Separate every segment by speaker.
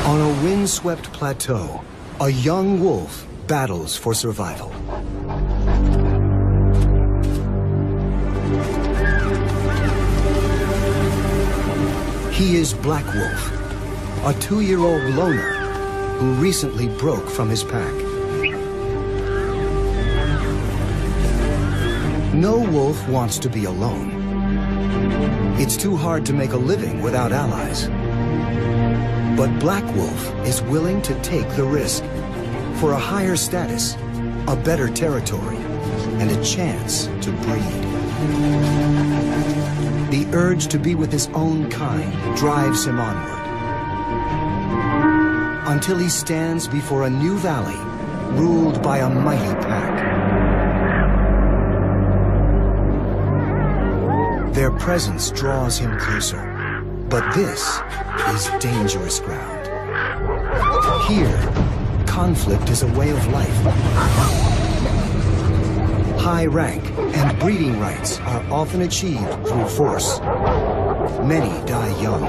Speaker 1: On a windswept plateau, a young wolf battles for survival. He is Black Wolf, a 2-year-old loner who recently broke from his pack. No wolf wants to be alone. It's too hard to make a living without allies. But Black Wolf is willing to take the risk for a higher status, a better territory, and a chance to breed. The urge to be with his own kind drives him onward, until he stands before a new valley ruled by a mighty pack. Their presence draws him closer, but this is dangerous ground. Here, conflict is a way of life. High rank and breeding rights are often achieved through force. Many die young.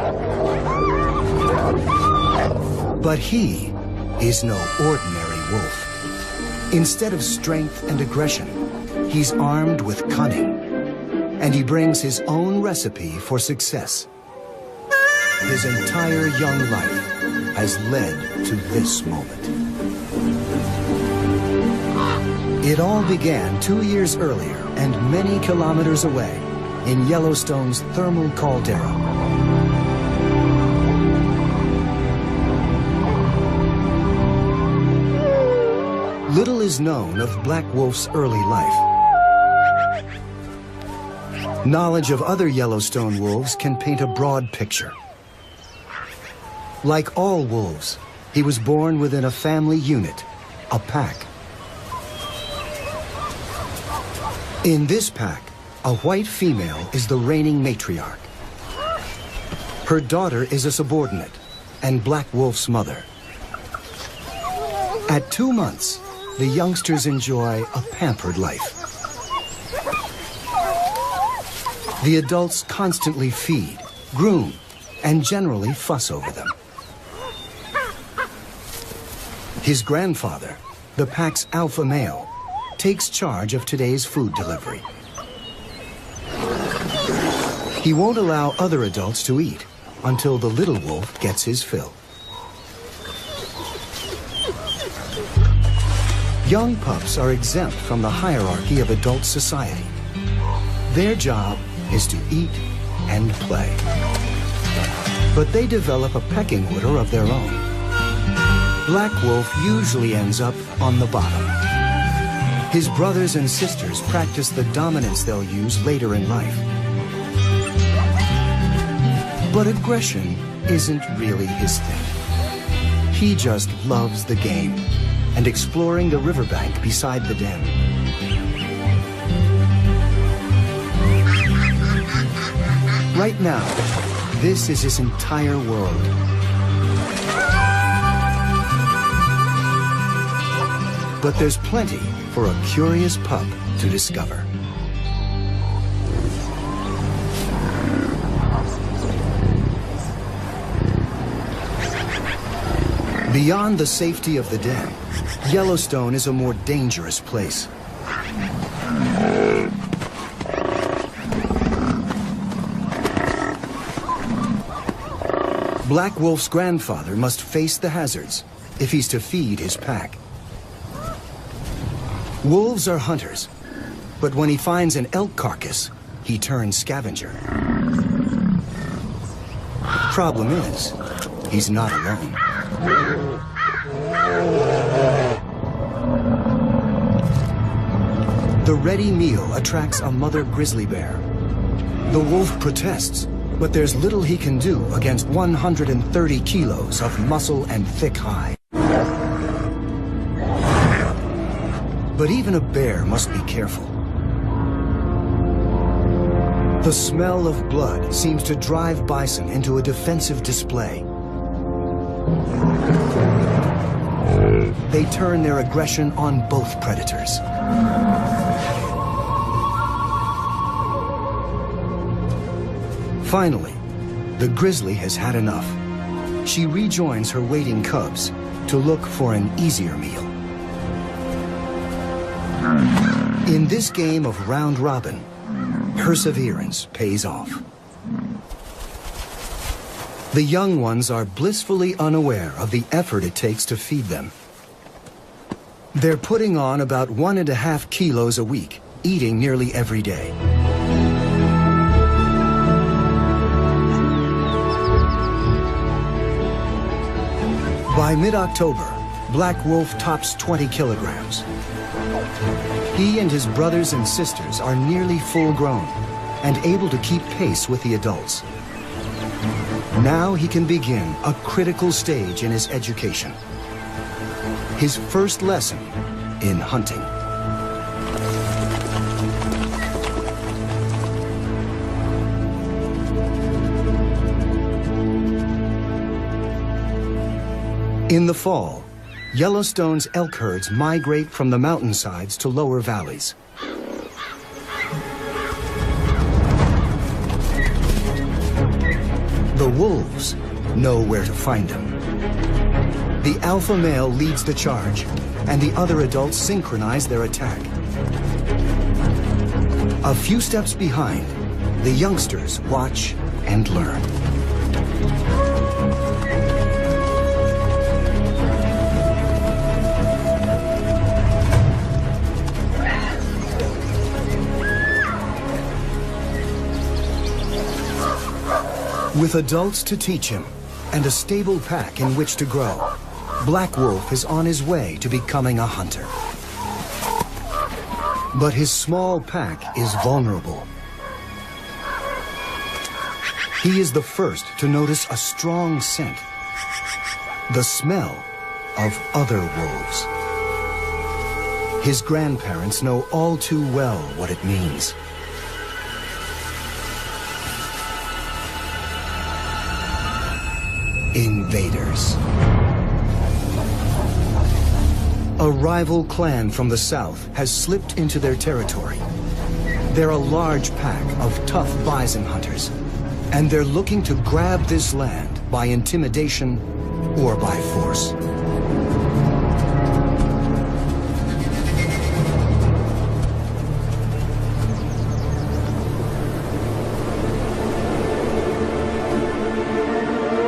Speaker 1: But he is no ordinary wolf. Instead of strength and aggression, he's armed with cunning, and he brings his own recipe for success. His entire young life has led to this moment. It all began 2 years earlier and many kilometers away in Yellowstone's thermal caldera. Little is known of Black Wolf's early life. Knowledge of other Yellowstone wolves can paint a broad picture. Like all wolves, he was born within a family unit, a pack. In this pack, a white female is the reigning matriarch. Her daughter is a subordinate and Black Wolf's mother. At 2 months, the youngsters enjoy a pampered life. The adults constantly feed, groom, and generally fuss over them. His grandfather, the pack's alpha male, takes charge of today's food delivery. He won't allow other adults to eat until the little wolf gets his fill. Young pups are exempt from the hierarchy of adult society. Their job is to eat and play. But they develop a pecking order of their own. Black Wolf usually ends up on the bottom. His brothers and sisters practice the dominance they'll use later in life. But aggression isn't really his thing. He just loves the game and exploring the riverbank beside the den. Right now, this is his entire world. But there's plenty for a curious pup to discover. Beyond the safety of the den, Yellowstone is a more dangerous place. Black Wolf's grandfather must face the hazards if he's to feed his pack. Wolves are hunters, but when he finds an elk carcass, he turns scavenger. Problem is, he's not alone. The ready meal attracts a mother grizzly bear. The wolf protests, but there's little he can do against 130 kilos of muscle and thick hide. But even a bear must be careful. The smell of blood seems to drive bison into a defensive display. They turn their aggression on both predators. Finally, the grizzly has had enough. she rejoins her waiting cubs to look for an easier meal. In this game of round robin, perseverance pays off. The young ones are blissfully unaware of the effort it takes to feed them. They're putting on about 1.5 kilos a week, eating nearly every day. By mid-October, Black Wolf tops 20 kilograms. He and his brothers and sisters are nearly full-grown and able to keep pace with the adults. Now he can begin a critical stage in his education. His first lesson in hunting. In the fall, Yellowstone's elk herds migrate from the mountainsides to lower valleys. The wolves know where to find him. The alpha male leads the charge, and the other adults synchronize their attack. A few steps behind, the youngsters watch and learn. With adults to teach him and a stable pack in which to grow, Black Wolf is on his way to becoming a hunter. But his small pack is vulnerable. He is the first to notice a strong scent, the smell of other wolves. His grandparents know all too well what it means. Invaders. A rival clan from the south has slipped into their territory. They're a large pack of tough bison hunters, and they're looking to grab this land by intimidation or by force.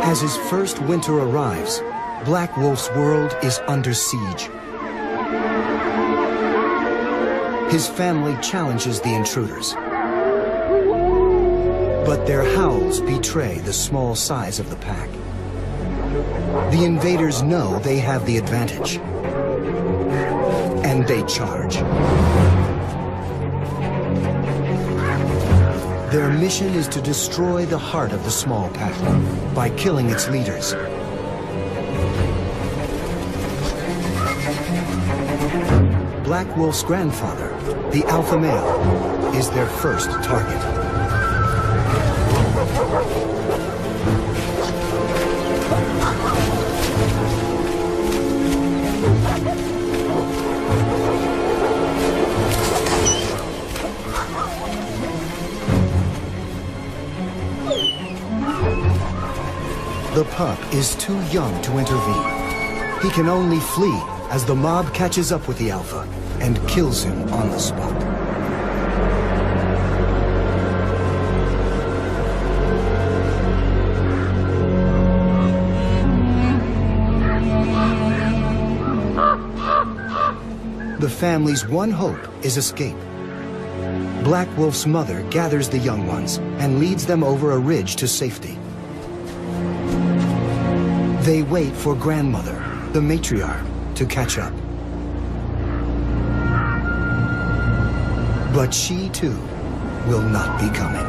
Speaker 1: As his first winter arrives, Black Wolf's world is under siege. His family challenges the intruders, but their howls betray the small size of the pack. The invaders know they have the advantage, and they charge. Their mission is to destroy the heart of the small pack by killing its leaders. Black Wolf's grandfather, the alpha male, is their first target. The pup is too young to intervene. He can only flee as the mob catches up with the alpha and kills him on the spot. The family's one hope is escape. Black Wolf's mother gathers the young ones and leads them over a ridge to safety. They wait for grandmother, the matriarch, to catch up. But she, too, will not be coming.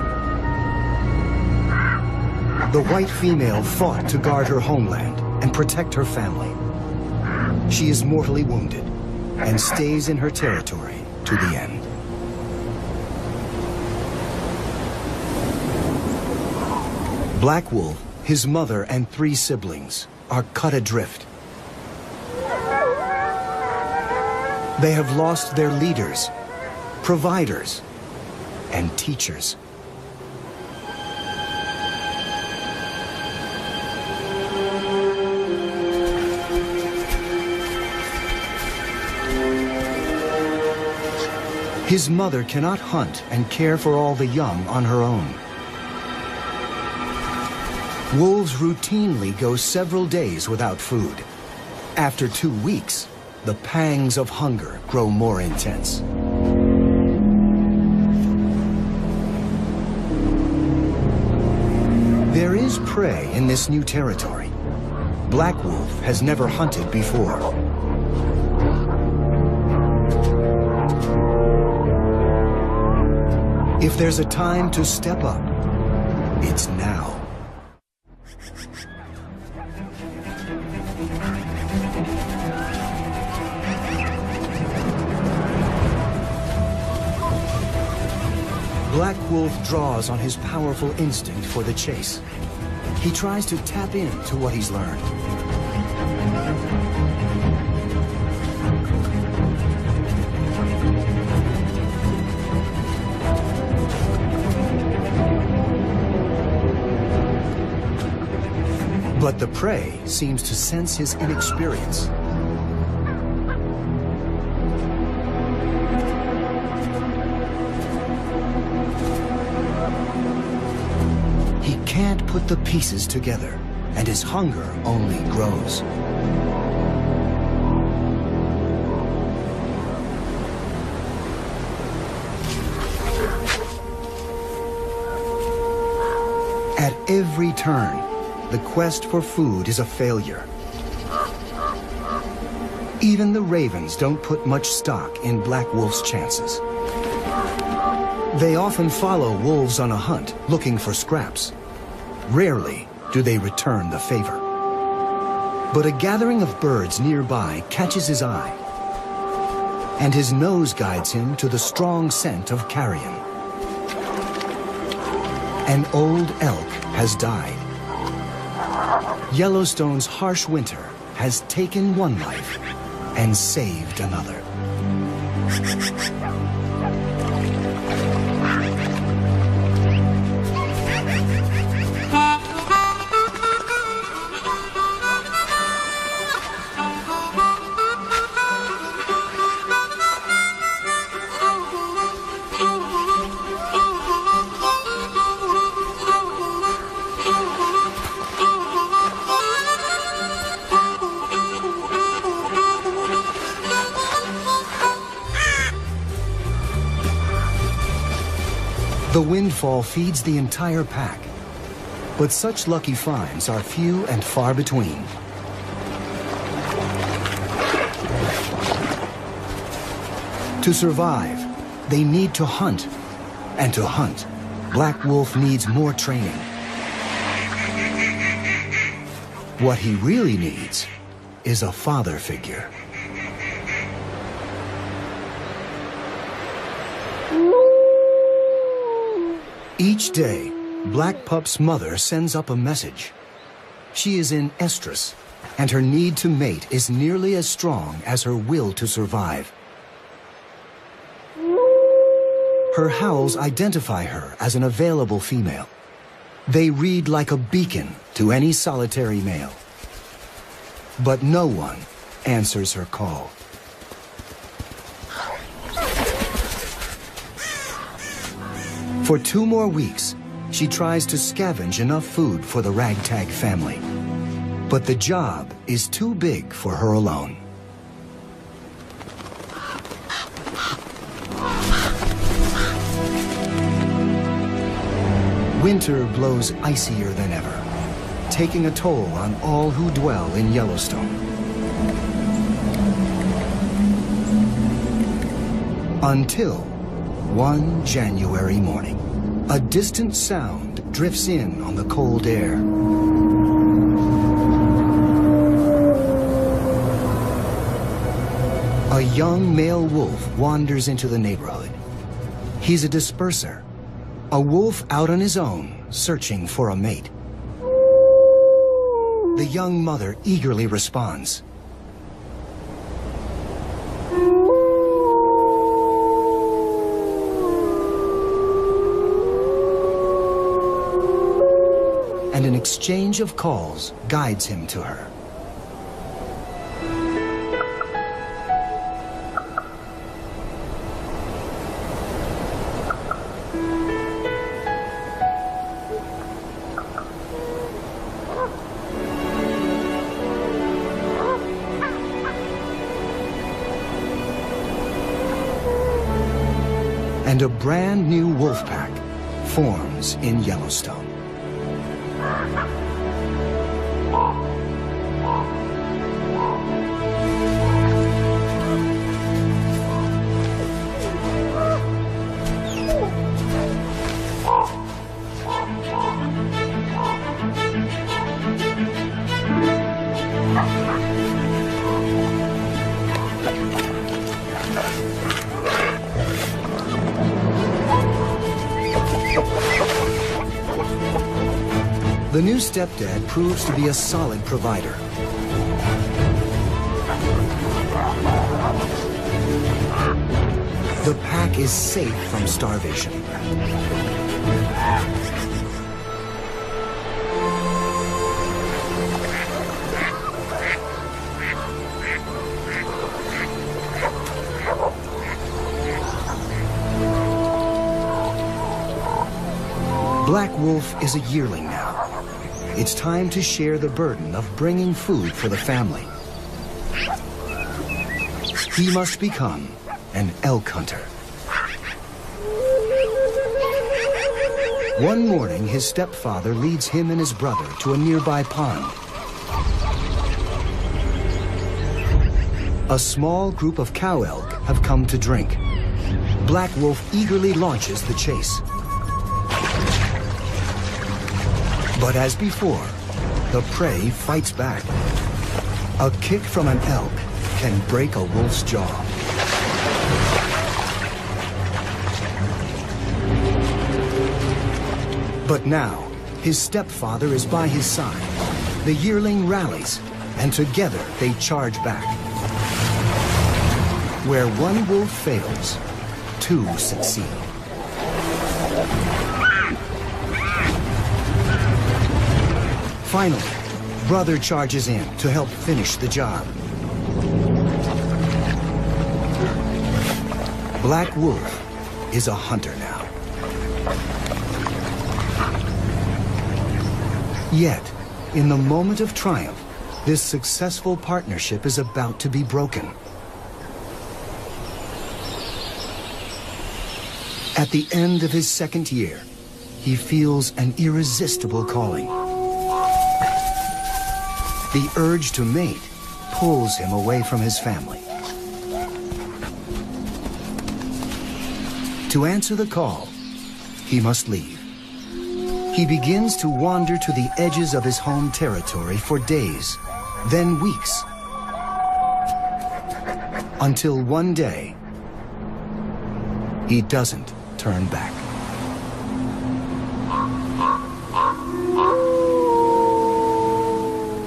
Speaker 1: The white female fought to guard her homeland and protect her family. She is mortally wounded and stays in her territory to the end. Black Wolf, his mother and 3 siblings are cut adrift. They have lost their leaders, providers, and teachers. His mother cannot hunt and care for all the young on her own. Wolves routinely go several days without food. After 2 weeks, the pangs of hunger grow more intense. There is prey in this new territory. Black Wolf has never hunted before. If there's a time to step up, it's now. Black Wolf draws on his powerful instinct for the chase. He tries to tap into what he's learned. But the prey seems to sense his inexperience. He can't put the pieces together, and his hunger only grows. At every turn, the quest for food is a failure. Even the ravens don't put much stock in Black Wolf's chances. They often follow wolves on a hunt, looking for scraps. Rarely do they return the favor. But a gathering of birds nearby catches his eye, and his nose guides him to the strong scent of carrion. An old elk has died. Yellowstone's harsh winter has taken one life and saved another. The windfall feeds the entire pack, but such lucky finds are few and far between. To survive, they need to hunt, and to hunt, Black Wolf needs more training. What he really needs is a father figure. Each day, Black Pup's mother sends up a message. She is in estrus, and her need to mate is nearly as strong as her will to survive. Her howls identify her as an available female. They read like a beacon to any solitary male. But no one answers her call. For 2 more weeks, she tries to scavenge enough food for the ragtag family. But the job is too big for her alone. Winter blows icier than ever, taking a toll on all who dwell in Yellowstone. Until one January morning, a distant sound drifts in on the cold air. A young male wolf wanders into the neighborhood. He's a disperser, a wolf out on his own, searching for a mate. The young mother eagerly responds. And an exchange of calls guides him to her. and a brand new wolf pack forms in Yellowstone. The new stepdad proves to be a solid provider. The pack is safe from starvation. Black Wolf is a yearling now. It's time to share the burden of bringing food for the family. He must become an elk hunter. One morning, his stepfather leads him and his brother to a nearby pond. A small group of cow elk have come to drink. Black Wolf eagerly launches the chase. But as before, the prey fights back. A kick from an elk can break a wolf's jaw. But now, his stepfather is by his side. The yearling rallies, and together they charge back. Where one wolf fails, two succeed. Finally, brother charges in to help finish the job. Black Wolf is a hunter now. Yet, in the moment of triumph, this successful partnership is about to be broken. At the end of his second year, he feels an irresistible calling. The urge to mate pulls him away from his family. To answer the call, he must leave. He begins to wander to the edges of his home territory for days, then weeks, until one day, he doesn't turn back.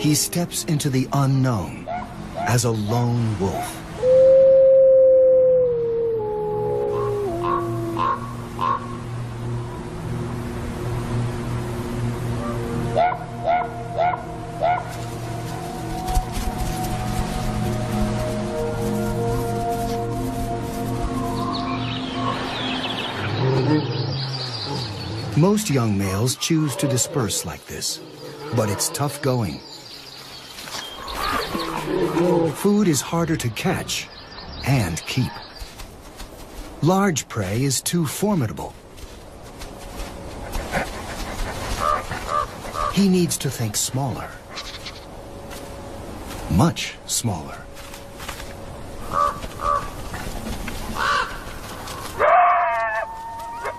Speaker 1: He steps into the unknown as a lone wolf. Most young males choose to disperse like this, but it's tough going. Food is harder to catch and keep. Large prey is too formidable. He needs to think smaller. Much smaller.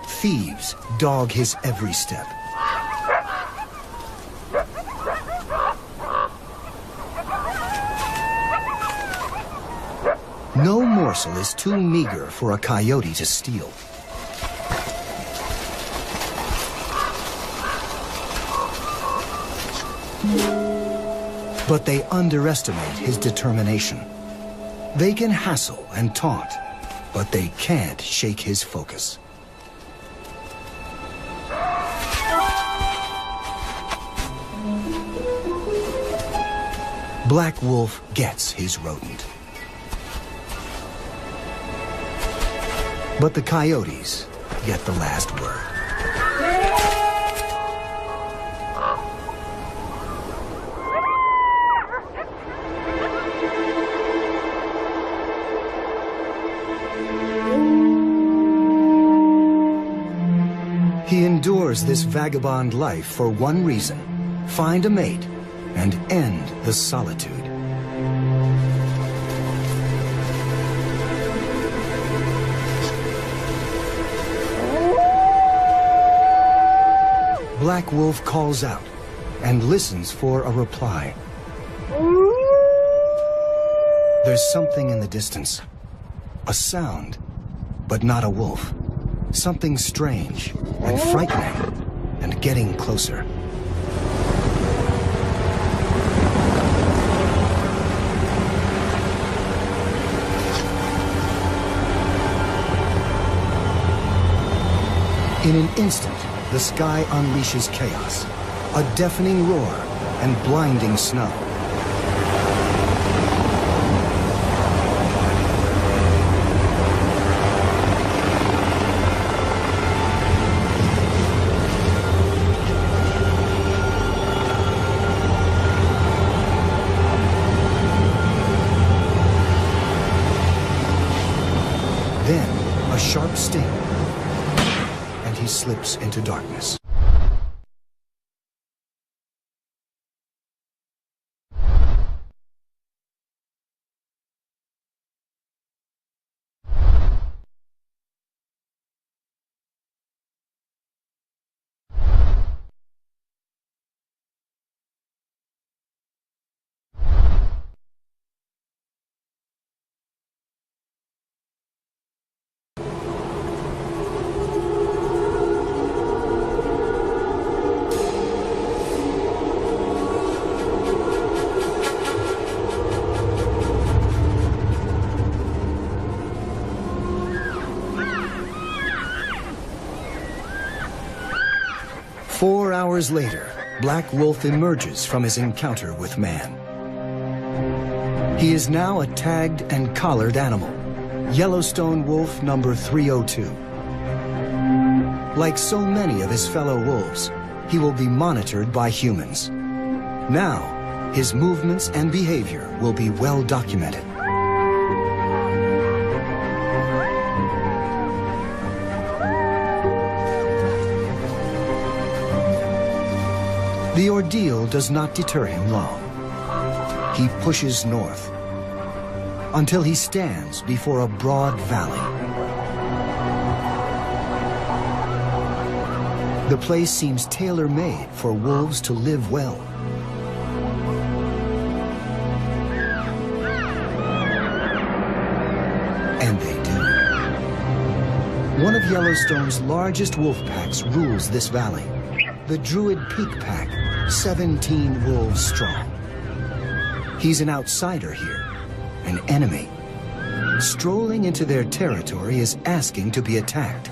Speaker 1: Thieves dog his every step. No morsel is too meager for a coyote to steal. But they underestimate his determination. They can hassle and taunt, but they can't shake his focus. Black Wolf gets his rodent. But the coyotes get the last word. explores this vagabond life for one reason: find a mate and end the solitude. Black Wolf calls out and listens for a reply. There's something in the distance. A sound, but not a wolf. Something strange and frightening and getting closer. In an instant, the sky unleashes chaos, a deafening roar and blinding snow. Then, a sharp sting, and he slips into darkness. Four hours later, Black Wolf emerges from his encounter with man. He is now a tagged and collared animal, Yellowstone wolf number 302. Like so many of his fellow wolves, he will be monitored by humans. Now, his movements and behavior will be well documented. The ordeal does not deter him long. He pushes north until he stands before a broad valley. The place seems tailor-made for wolves to live well. And they do. One of Yellowstone's largest wolf packs rules this valley. The Druid Peak Pack, 17 wolves strong. He's an outsider here, an enemy. Strolling into their territory is asking to be attacked.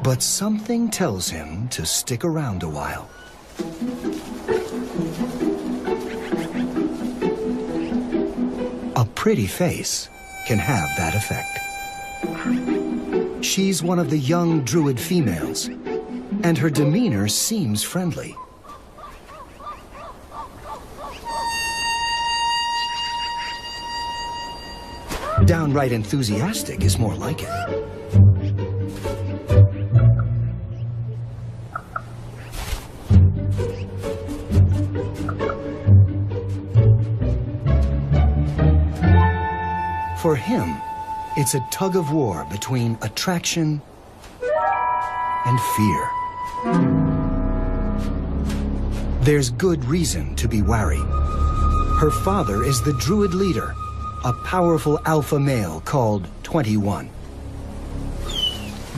Speaker 1: But something tells him to stick around a while. A pretty face can have that effect. She's one of the young Druid females, and her demeanor seems friendly. Downright enthusiastic is more like it. For him, it's a tug-of-war between attraction and fear. There's good reason to be wary. Her father is the Druid leader, a powerful alpha male called 21.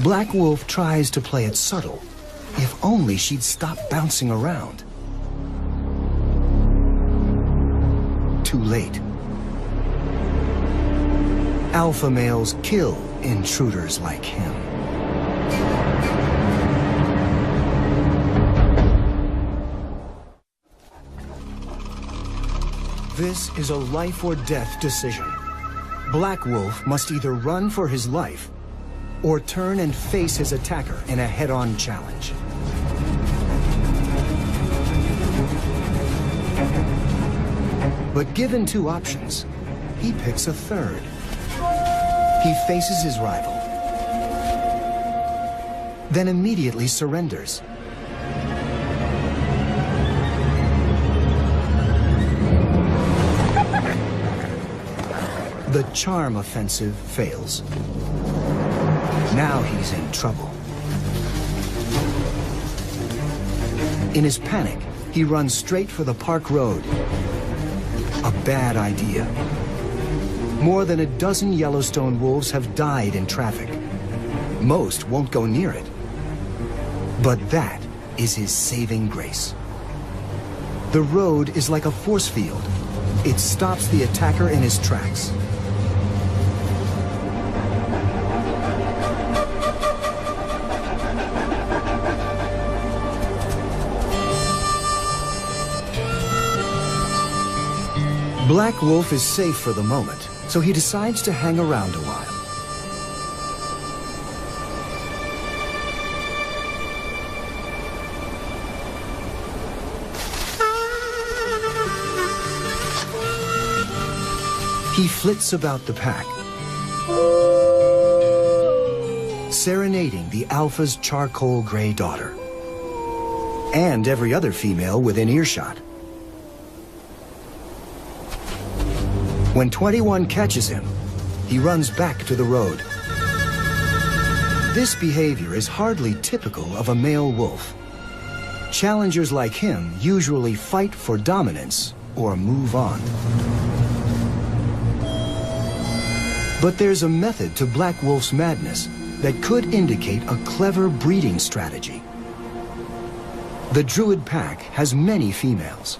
Speaker 1: Black Wolf tries to play it subtle. If only she'd stop bouncing around. Too late. Alpha males kill intruders like him. This is a life or death decision. Black Wolf must either run for his life or turn and face his attacker in a head-on challenge. But given two options, he picks a third. He faces his rival, then immediately surrenders. The charm offensive fails. Now he's in trouble. In his panic, he runs straight for the park road. A bad idea. More than a dozen Yellowstone wolves have died in traffic. Most won't go near it. But that is his saving grace. The road is like a force field. It stops the attacker in his tracks. Black Wolf is safe for the moment, so he decides to hang around a while. He flits about the pack, serenading the alpha's charcoal gray daughter, and every other female within earshot. When 21 catches him, he runs back to the road. This behavior is hardly typical of a male wolf. Challengers like him usually fight for dominance or move on. But there's a method to Black Wolf's madness that could indicate a clever breeding strategy. The Druid pack has many females,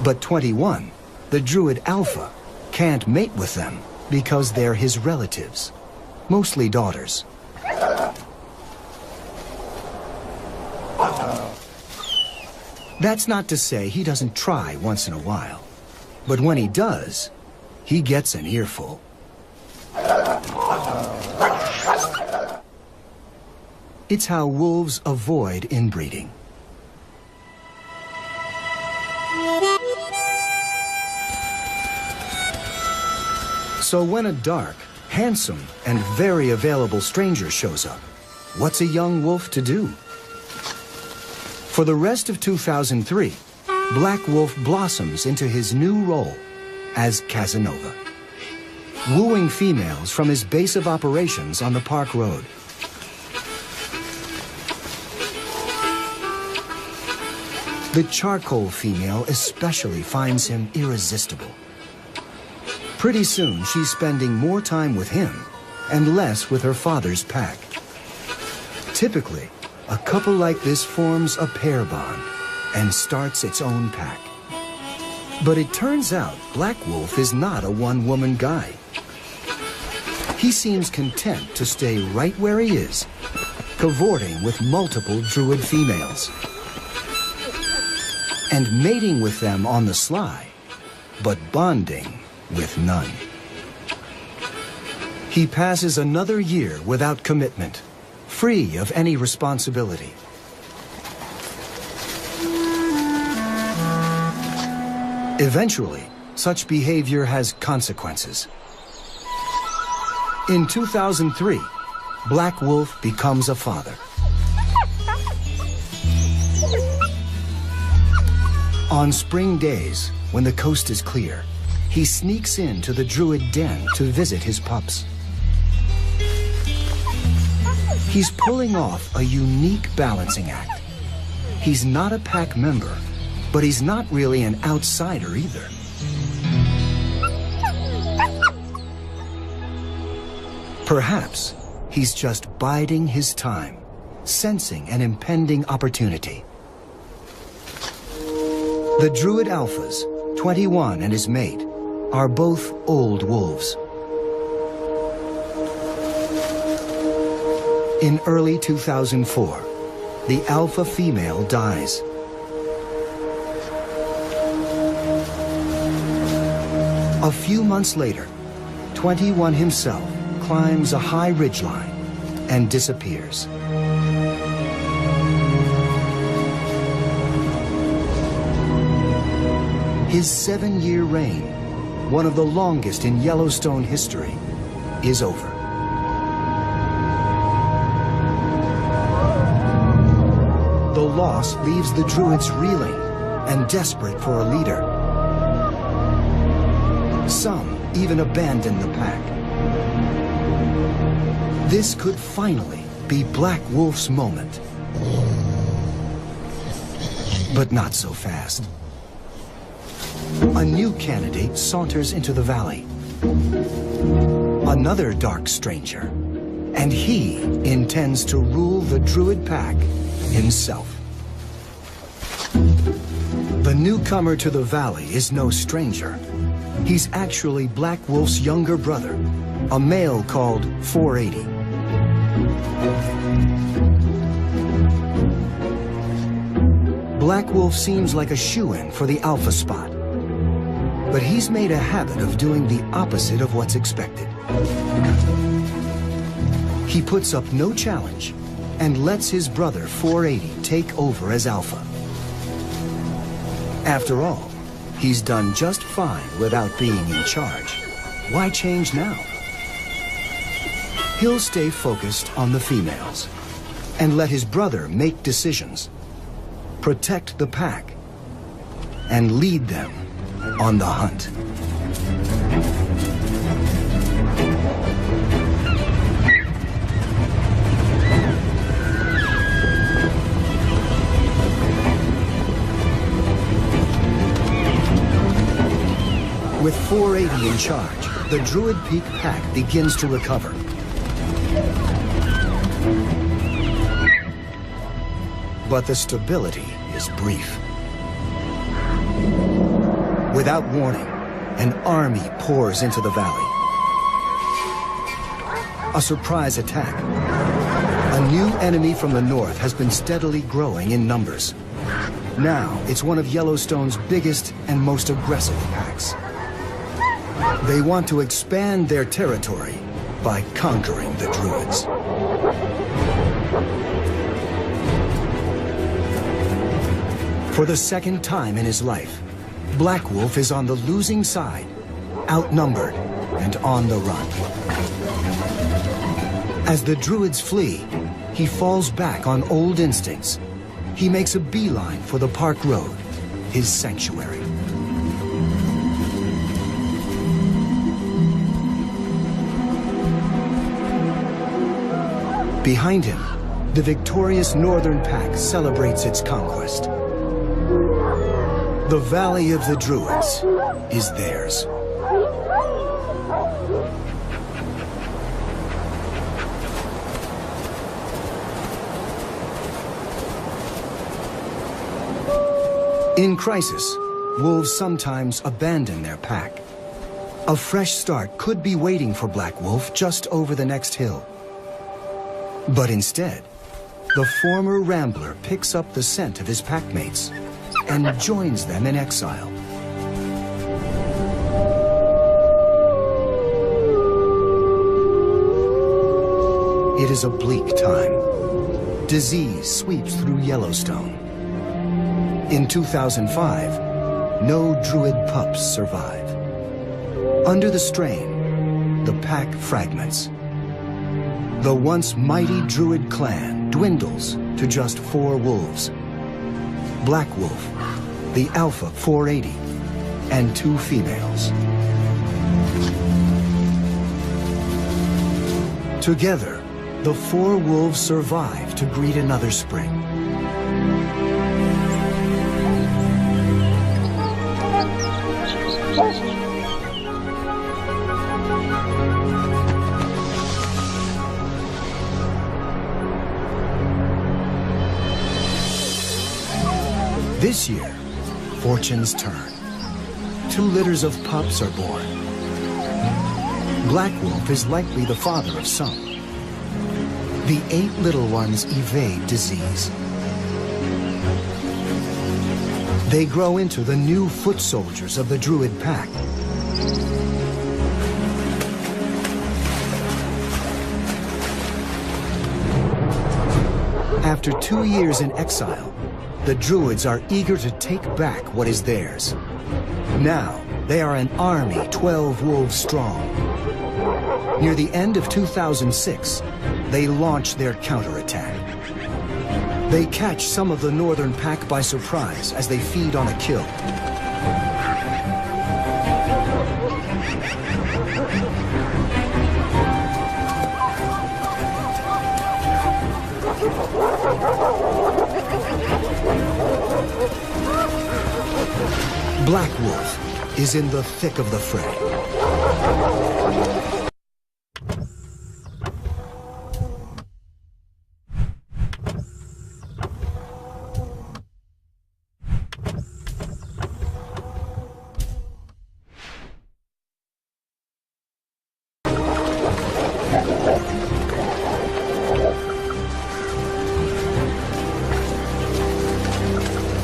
Speaker 1: but 21, the Druid alpha, can't mate with them because they're his relatives, mostly daughters. That's not to say he doesn't try once in a while, but when he does, he gets an earful. It's how wolves avoid inbreeding. So when a dark, handsome, and very available stranger shows up, what's a young wolf to do? For the rest of 2003, Black Wolf blossoms into his new role as Casanova, wooing females from his base of operations on the park road. The charcoal female especially finds him irresistible. Pretty soon, she's spending more time with him and less with her father's pack. Typically, a couple like this forms a pair bond and starts its own pack. But it turns out Black Wolf is not a one-woman guy. He seems content to stay right where he is, cavorting with multiple Druid females and mating with them on the sly, but bonding with none. He passes another year without commitment, free of any responsibility. Eventually, such behavior has consequences. In 2003, Black Wolf becomes a father. On spring days, when the coast is clear, he sneaks into the Druid den to visit his pups. He's pulling off a unique balancing act. He's not a pack member, but he's not really an outsider either. Perhaps he's just biding his time, sensing an impending opportunity. The Druid alphas, 21 and his mate, are both old wolves. In early 2004, the alpha female dies. A few months later, 21 himself climbs a high ridgeline and disappears. His 7-year reign one of the longest in Yellowstone history, is over. The loss leaves the Druids reeling and desperate for a leader. Some even abandon the pack. This could finally be Black Wolf's moment. But not so fast. A new candidate saunters into the valley. Another dark stranger, and he intends to rule the Druid pack himself. The newcomer to the valley is no stranger. He's actually Black Wolf's younger brother, a male called 480. Black Wolf seems like a shoo-in for the alpha spot, but he's made a habit of doing the opposite of what's expected. He puts up no challenge and lets his brother 480 take over as alpha. After all, he's done just fine without being in charge. Why change now? He'll stay focused on the females and let his brother make decisions, protect the pack, and lead them on the hunt. With 480 in charge, the Druid Peak pack begins to recover. But the stability is brief. Without warning, an army pours into the valley. A surprise attack. A new enemy from the north has been steadily growing in numbers. Now, it's one of Yellowstone's biggest and most aggressive packs. They want to expand their territory by conquering the Druids. For the second time in his life, Black Wolf is on the losing side, outnumbered and on the run. As the Druids flee, he falls back on old instincts. He makes a beeline for the park road, his sanctuary. Behind him, the victorious northern pack celebrates its conquest. The Valley of the Druids is theirs. In crisis, wolves sometimes abandon their pack. A fresh start could be waiting for Black Wolf just over the next hill. But instead, the former rambler picks up the scent of his packmates and joins them in exile. It is a bleak time. Disease sweeps through Yellowstone. In 2005, no Druid pups survive. Under the strain, the pack fragments. The once mighty Druid clan dwindles to just 4 wolves. Black Wolf, the Alpha 480, and 2 females. Together, the 4 wolves survive to greet another spring. This year, fortunes turn. 2 litters of pups are born. Black Wolf is likely the father of some. The 8 little ones evade disease. They grow into the new foot soldiers of the Druid pack. After 2 years in exile, the Druids are eager to take back what is theirs. Now, they are an army 12 wolves strong. Near the end of 2006, they launch their counterattack. They catch some of the northern pack by surprise as they feed on a kill. Black Wolf is in the thick of the fray.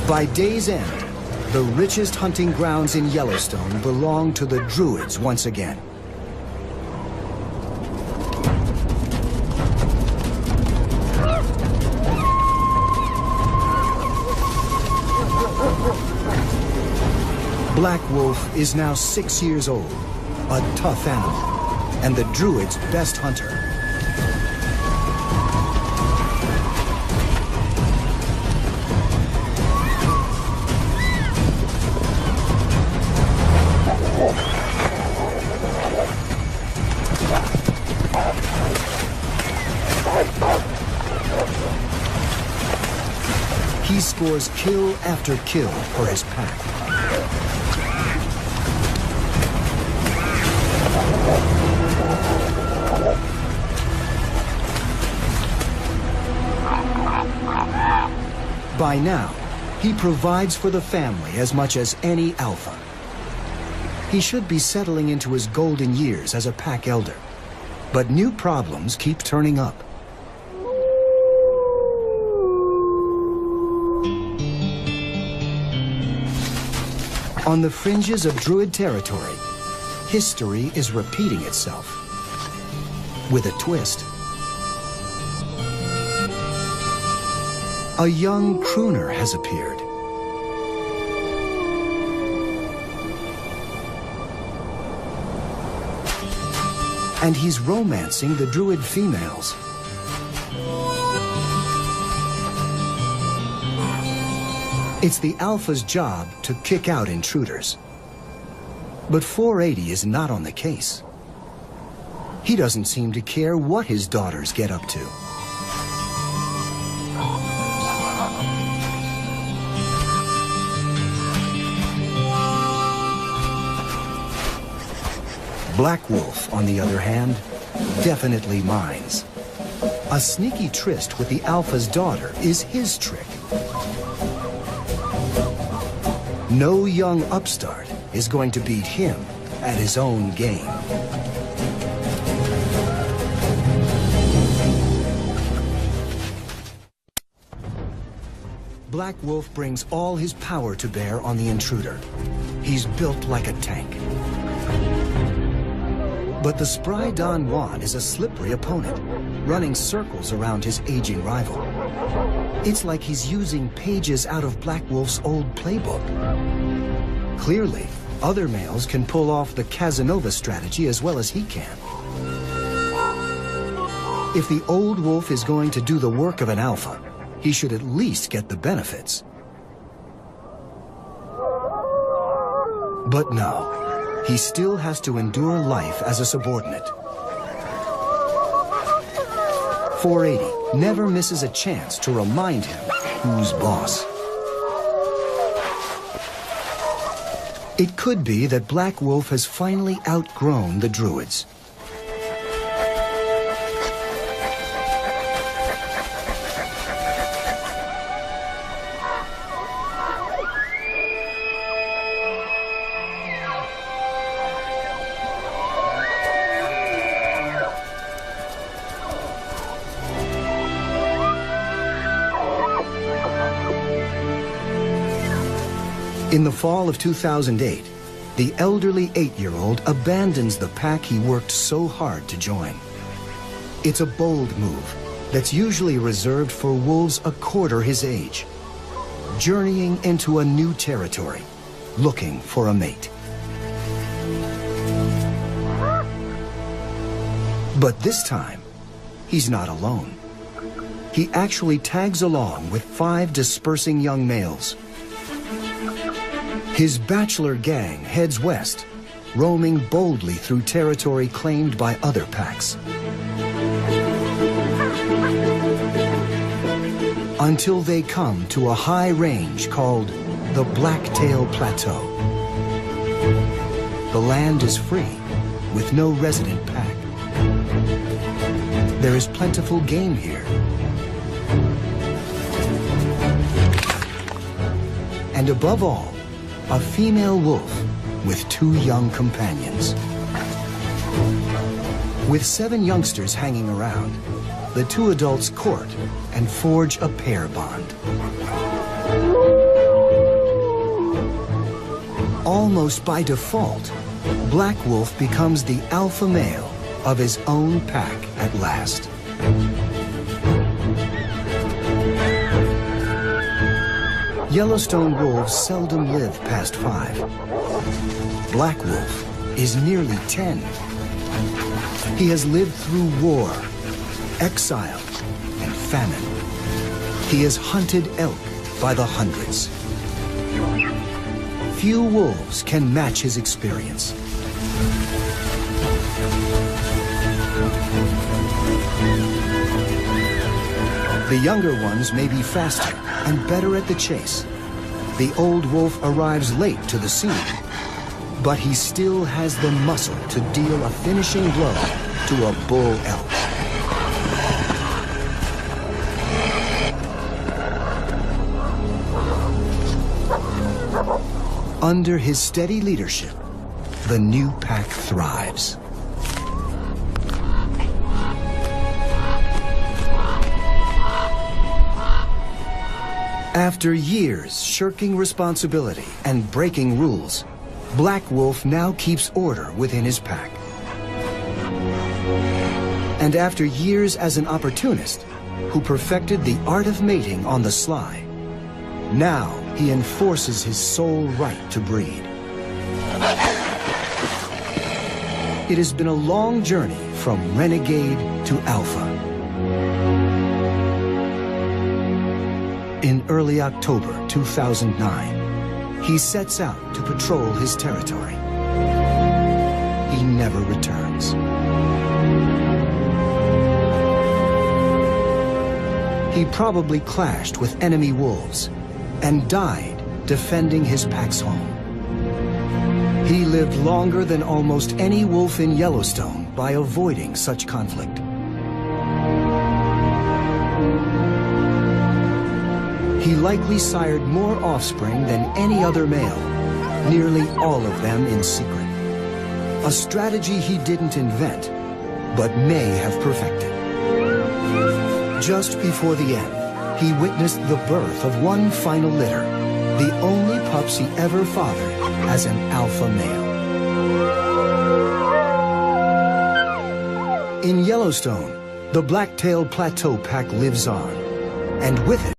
Speaker 1: By day's end, the richest hunting grounds in Yellowstone belong to the Druids once again. Black Wolf is now 6 years old, a tough animal, and the Druids' best hunter. He scores kill after kill for his pack. By now, he provides for the family as much as any alpha. He should be settling into his golden years as a pack elder, but new problems keep turning up. On the fringes of Druid territory, history is repeating itself with a twist. A young crooner has appeared. And he's romancing the Druid females. It's the alpha's job to kick out intruders. But 480 is not on the case. He doesn't seem to care what his daughters get up to. Black Wolf, on the other hand, definitely minds. A sneaky tryst with the alpha's daughter is his trick. No young upstart is going to beat him at his own game. Black Wolf brings all his power to bear on the intruder. He's built like a tank. But the spry Don Juan is a slippery opponent, running circles around his aging rival. It's like he's using pages out of Black Wolf's old playbook. Clearly, other males can pull off the Casanova strategy as well as he can. If the old wolf is going to do the work of an alpha, he should at least get the benefits. But no, he still has to endure life as a subordinate. 480 never misses a chance to remind him who's boss. It could be that Black Wolf has finally outgrown the Druids. In the fall of 2008, the elderly 8-year-old abandons the pack he worked so hard to join. It's a bold move that's usually reserved for wolves a quarter his age, journeying into a new territory, looking for a mate. But this time, he's not alone. He actually tags along with 5 dispersing young males. His bachelor gang heads west, roaming boldly through territory claimed by other packs. Until they come to a high range called the Blacktail Plateau. The land is free, with no resident pack. There is plentiful game here. And above all, a female wolf with 2 young companions. With 7 youngsters hanging around, the 2 adults court and forge a pair bond. Almost by default, Black Wolf becomes the alpha male of his own pack at last. Yellowstone wolves seldom live past 5. Black Wolf is nearly 10. He has lived through war, exile, and famine. He has hunted elk by the hundreds. Few wolves can match his experience. The younger ones may be faster and better at the chase. The old wolf arrives late to the scene, but he still has the muscle to deal a finishing blow to a bull elk. Under his steady leadership, the new pack thrives. After years shirking responsibility and breaking rules, Black Wolf now keeps order within his pack. And after years as an opportunist who perfected the art of mating on the sly, now he enforces his sole right to breed. It has been a long journey from renegade to alpha. In early October 2009, he sets out to patrol his territory. He never returns. He probably clashed with enemy wolves and died defending his pack's home. He lived longer than almost any wolf in Yellowstone by avoiding such conflict. He likely sired more offspring than any other male, nearly all of them in secret. A strategy he didn't invent, but may have perfected. Just before the end, he witnessed the birth of one final litter, the only pups he ever fathered as an alpha male. In Yellowstone, the Blacktail Plateau pack lives on, and with it,